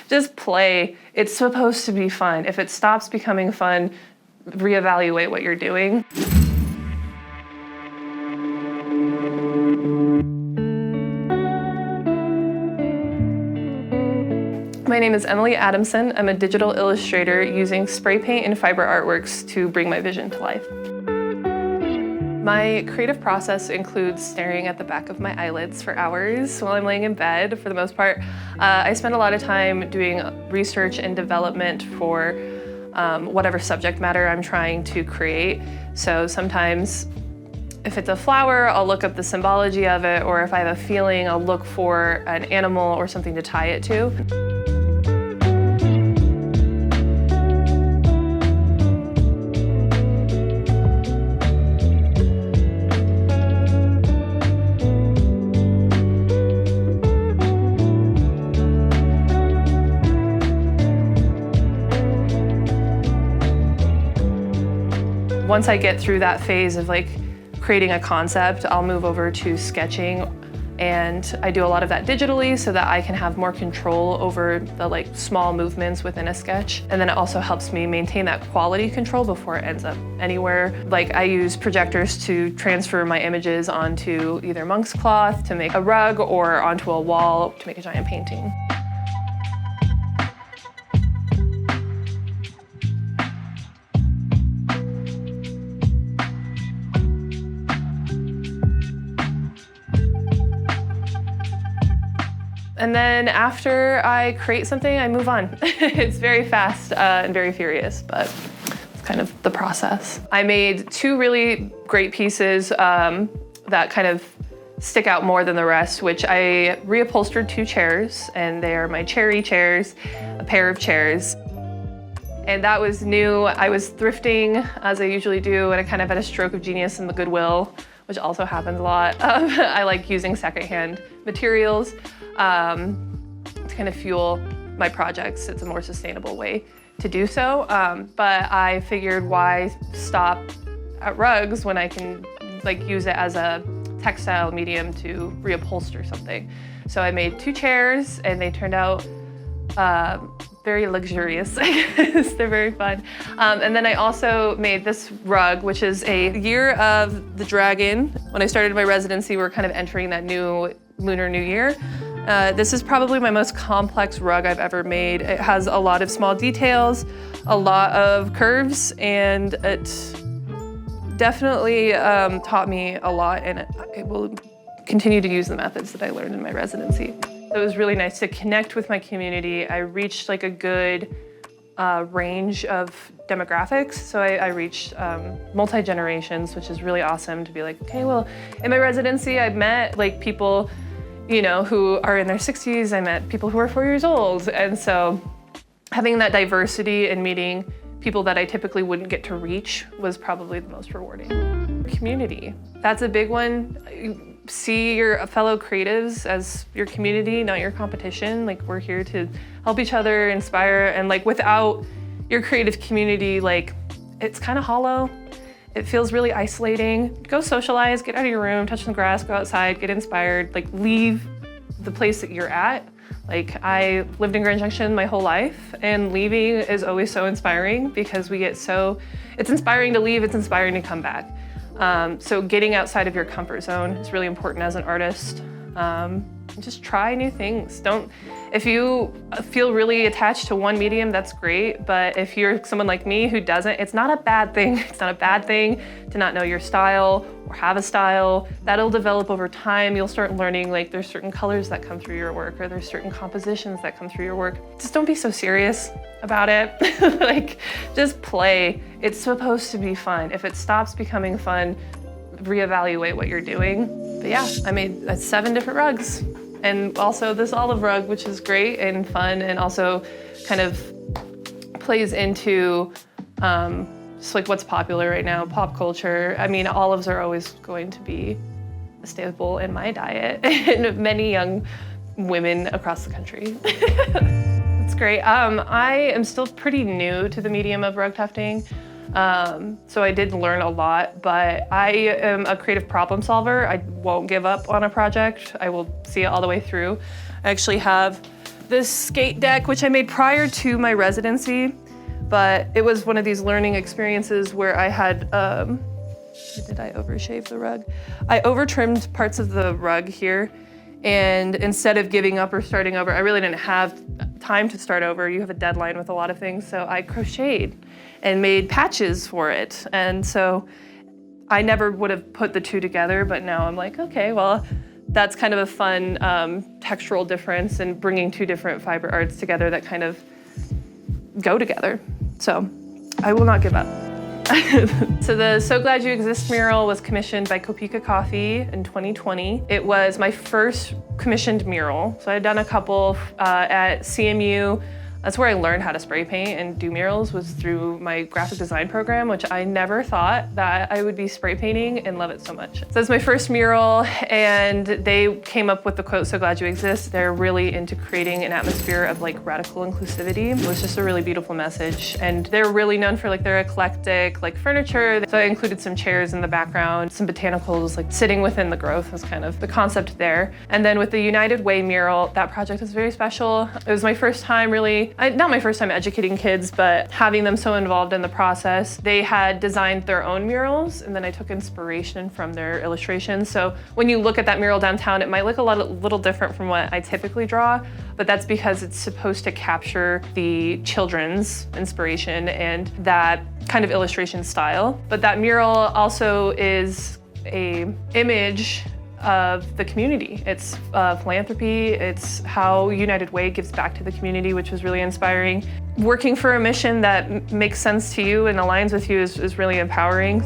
just play. It's supposed to be fun. If it stops becoming fun, reevaluate what you're doing. My name is Emily Adamson. I'm a digital illustrator using spray paint and fiber artworks to bring my vision to life. My creative process includes staring at the back of my eyelids for hours while I'm laying in bed, for the most part. I spend a lot of time doing research and development for whatever subject matter I'm trying to create. So sometimes, if it's a flower, I'll look up the symbology of it, or if I have a feeling, I'll look for an animal or something to tie it to. Once I get through that phase of like creating a concept, I'll move over to sketching, and I do a lot of that digitally so that I can have more control over the like small movements within a sketch. And then it also helps me maintain that quality control before it ends up anywhere. Like I use projectors to transfer my images onto either monk's cloth to make a rug or onto a wall to make a giant painting. And then after I create something, I move on. It's very fast and very furious, but it's kind of the process. I made two really great pieces that kind of stick out more than the rest, which I reupholstered 2 chairs, and they are my cherry chairs, a pair of chairs. And that was new. I was thrifting, as I usually do, and I kind of had a stroke of genius in the Goodwill, which also happens a lot. I like using secondhand materials to kind of fuel my projects. It's a more sustainable way to do so. But I figured, why stop at rugs when I can like use it as a textile medium to reupholster something. So I made 2 chairs, and they turned out very luxurious. They're very fun. And then I also made this rug, which is a year of the dragon. When I started my residency, we're kind of entering that new Lunar New Year. This is probably my most complex rug I've ever made. It has a lot of small details, a lot of curves, and it definitely taught me a lot, and it will continue to use the methods that I learned in my residency. So it was really nice to connect with my community. I reached like a good range of demographics. So I reached multi-generations, which is really awesome to be like, okay, well, in my residency, I've met like people, you know, who are in their 60s. I met people who are 4 years old. And so having that diversity and meeting people that I typically wouldn't get to reach was probably the most rewarding. Community, that's a big one. See your fellow creatives as your community, not your competition. Like, we're here to help each other, inspire, and like without your creative community, like it's kind of hollow. It feels really isolating. Go socialize, get out of your room, touch the grass, go outside, get inspired, like leave the place that you're at. Like, I lived in Grand Junction my whole life, and leaving is always so inspiring because we get so, it's inspiring to leave, it's inspiring to come back. So getting outside of your comfort zone is really important as an artist. Just try new things. If you feel really attached to one medium, that's great. But if you're someone like me who doesn't, it's not a bad thing. It's not a bad thing to not know your style or have a style. That'll develop over time. You'll start learning, like, there's certain colors that come through your work, or there's certain compositions that come through your work. Just don't be so serious about it. Like, just play. It's supposed to be fun. If it stops becoming fun, reevaluate what you're doing. But yeah, I made 7 different rugs. And also this olive rug, which is great and fun, and also kind of plays into just like what's popular right now, pop culture. I mean, olives are always going to be a staple in my diet and many young women across the country. That's great. I am still pretty new to the medium of rug tufting. So I did learn a lot, but I am a creative problem solver. I won't give up on a project. I will see it all the way through. I actually have this skate deck, which I made prior to my residency, but it was one of these learning experiences where I had, did I overshave the rug? I over-trimmed parts of the rug here, and instead of giving up or starting over, I really didn't have time to start over. You have a deadline with a lot of things, so I crocheted and made patches for it. And so I never would have put the two together, but now I'm like, okay, well, that's kind of a fun textural difference and bringing two different fiber arts together that kind of go together. So I will not give up. So the So Glad You Exist mural was commissioned by Kopeka Coffee in 2020. It was my first commissioned mural. So I had done a couple at CMU. That's where I learned how to spray paint and do murals, was through my graphic design program, which I never thought that I would be spray painting and love it so much. So it's my first mural, and they came up with the quote, "So glad you exist." They're really into creating an atmosphere of like radical inclusivity. It was just a really beautiful message. And they're really known for like their eclectic like furniture. So I included some chairs in the background, some botanicals like sitting within the growth was kind of the concept there. And then with the United Way mural, that project was very special. It was my first time really, not my first time educating kids, but having them so involved in the process. They had designed their own murals, and then I took inspiration from their illustrations. So when you look at that mural downtown, it might look a little different from what I typically draw, but that's because it's supposed to capture the children's inspiration and that kind of illustration style. But that mural also is an image of the community. It's philanthropy, it's how United Way gives back to the community, which was really inspiring. Working for a mission that makes sense to you and aligns with you is really empowering.